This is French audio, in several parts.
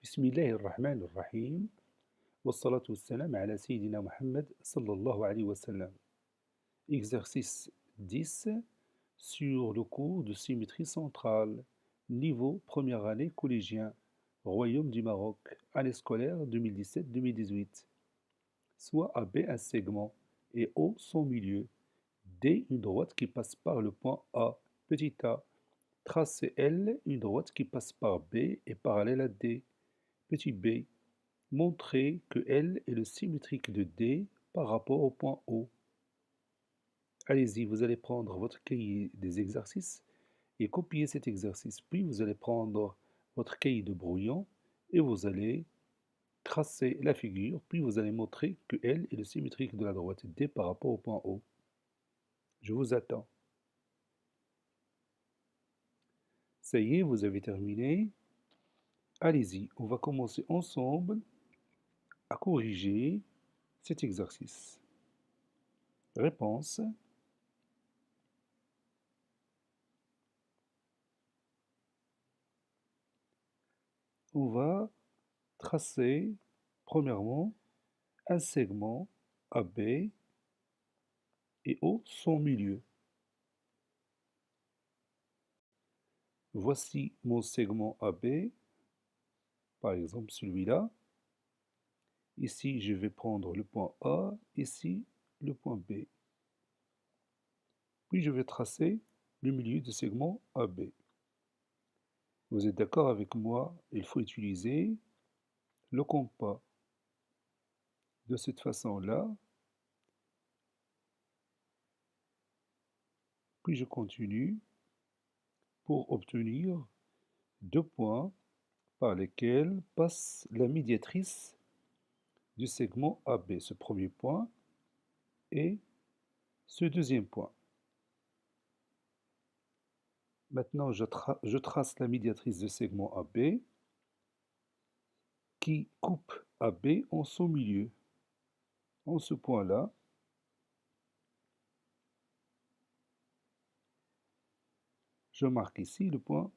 بسم الله الرحمن الرحيم والصلاة والسلام على سيدنا Mohammed sallallahu alayhi wa sallam. Exercice 10 sur le cours de symétrie centrale, niveau première année collégien, Royaume du Maroc, année scolaire 2017-2018. Soit AB un segment et O son milieu, D une droite qui passe par le point A, petit a, tracez L une droite qui passe par B et parallèle à D, petit b. Montrez que L est le symétrique de D par rapport au point O. Allez-y, vous allez prendre votre cahier des exercices et copier cet exercice. Puis vous allez prendre votre cahier de brouillon et vous allez tracer la figure. Puis vous allez montrer que L est le symétrique de la droite D par rapport au point O. Je vous attends. Ça y est, vous avez terminé. Allez-y, on va commencer ensemble à corriger cet exercice. Réponse. On va tracer premièrement un segment AB et O son milieu. Voici mon segment AB, par exemple celui-là. Ici, je vais prendre le point A, ici le point B. Puis je vais tracer le milieu du segment AB. Vous êtes d'accord avec moi? Il faut utiliser le compas de cette façon-là. Puis je continue pour obtenir deux points par lesquels passe la médiatrice du segment AB, ce premier point et ce deuxième point. Maintenant, je trace la médiatrice du segment AB qui coupe AB en son milieu. En ce point-là, je marque ici le point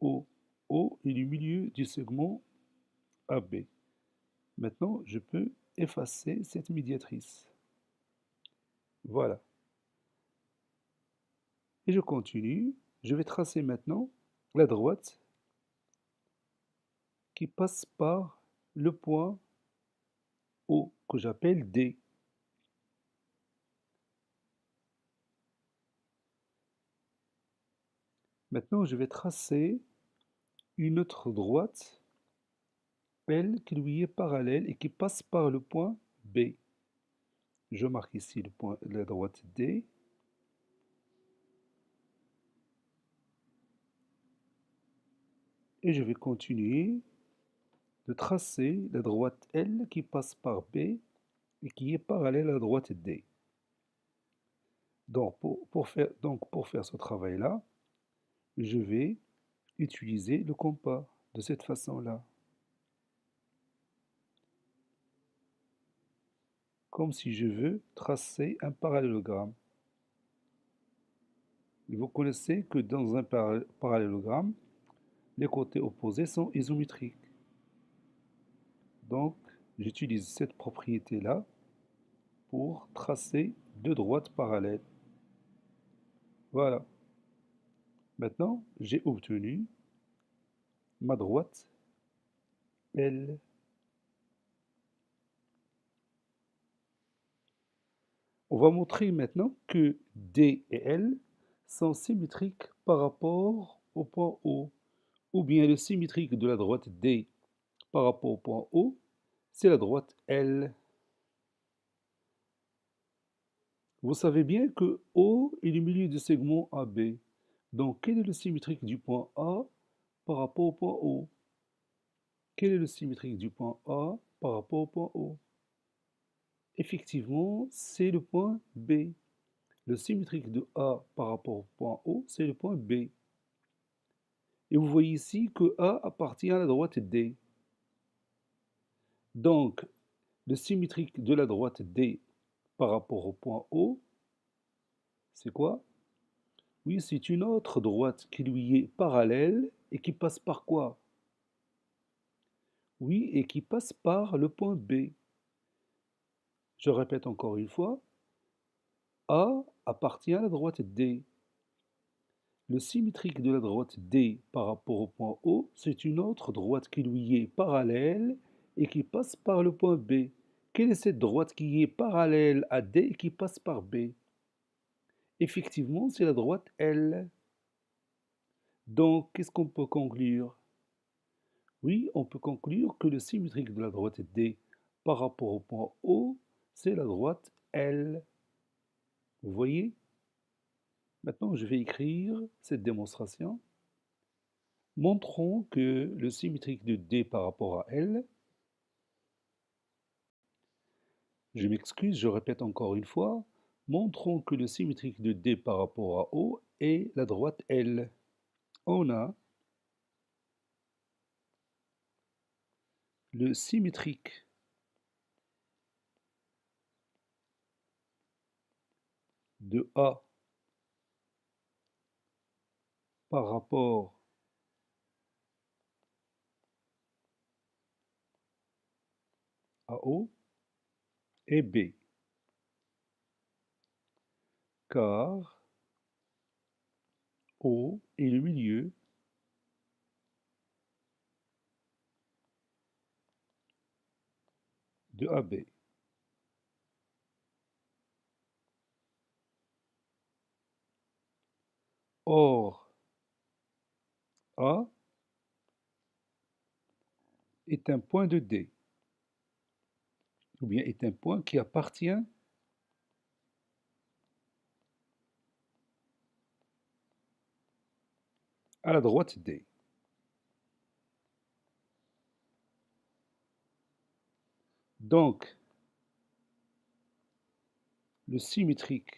O. O est le milieu du segment AB. Maintenant, je peux effacer cette médiatrice. Voilà. Et je continue. Je vais tracer maintenant la droite qui passe par le point O, que j'appelle D. Maintenant, je vais tracer une autre droite, L, qui lui est parallèle et qui passe par le point B. Je marque ici le point, la droite D. Et je vais continuer de tracer la droite L qui passe par B et qui est parallèle à la droite D. Donc, pour faire ce travail-là, je vais utiliser le compas de cette façon-là. Comme si je veux tracer un parallélogramme. Et vous connaissez que dans un parallélogramme, les côtés opposés sont isométriques. Donc, j'utilise cette propriété-là pour tracer deux droites parallèles. Voilà. Maintenant, j'ai obtenu ma droite L. On va montrer maintenant que D et L sont symétriques par rapport au point O. Ou bien le symétrique de la droite D par rapport au point O, c'est la droite L. Vous savez bien que O est le milieu du segment AB. Donc, quel est le symétrique du point A par rapport au point O? Quel est le symétrique du point A par rapport au point O? Effectivement, c'est le point B. Le symétrique de A par rapport au point O, c'est le point B. Et vous voyez ici que A appartient à la droite D. Donc, le symétrique de la droite D par rapport au point O, c'est quoi? Oui, c'est une autre droite qui lui est parallèle et qui passe par quoi? Oui, et qui passe par le point B. Je répète encore une fois, A appartient à la droite D. Le symétrique de la droite D par rapport au point O, c'est une autre droite qui lui est parallèle et qui passe par le point B. Quelle est cette droite qui est parallèle à D et qui passe par B? Effectivement, c'est la droite L. Donc, qu'est-ce qu'on peut conclure? Oui, on peut conclure que le symétrique de la droite D par rapport au point O, c'est la droite L. Vous voyez? Maintenant, je vais écrire cette démonstration. Montrons que le symétrique de D par rapport à L, je m'excuse, je répète encore une fois, montrons que le symétrique de D par rapport à O est la droite L. On a le symétrique de A par rapport à O est B, car O est le milieu de AB. Or, A est un point de D, ou bien est un point qui appartient à la droite D. Donc, le symétrique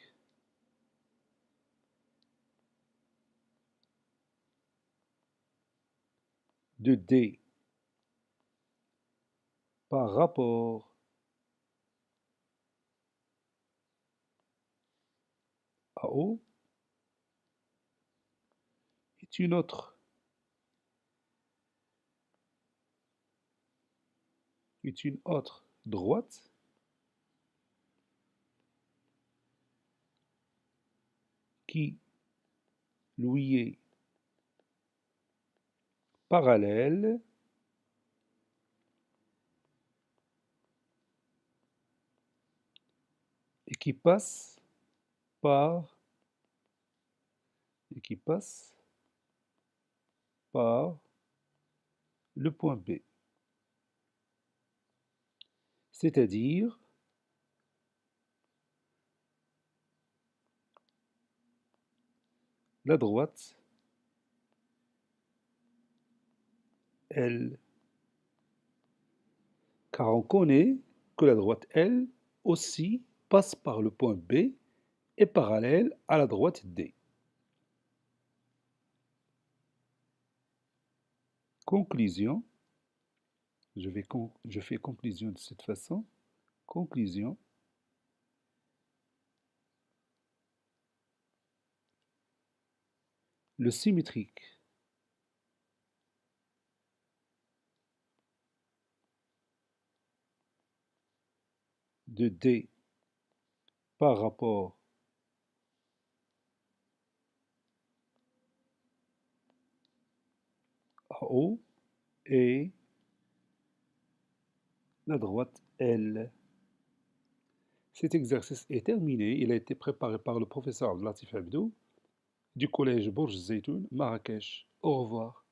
de D par rapport à O est une autre droite qui lui est parallèle et qui passe par et qui passe par le point B. C'est-à-dire la droite L. Car on connaît que la droite L aussi passe par le point B et parallèle à la droite D. Conclusion, je fais conclusion de cette façon. Conclusion, le symétrique de D par rapport à O est la droite L. Cet exercice est terminé. Il a été préparé par le professeur Abdelatif Abdou du collège Bourj Zeytoun, Marrakech. Au revoir.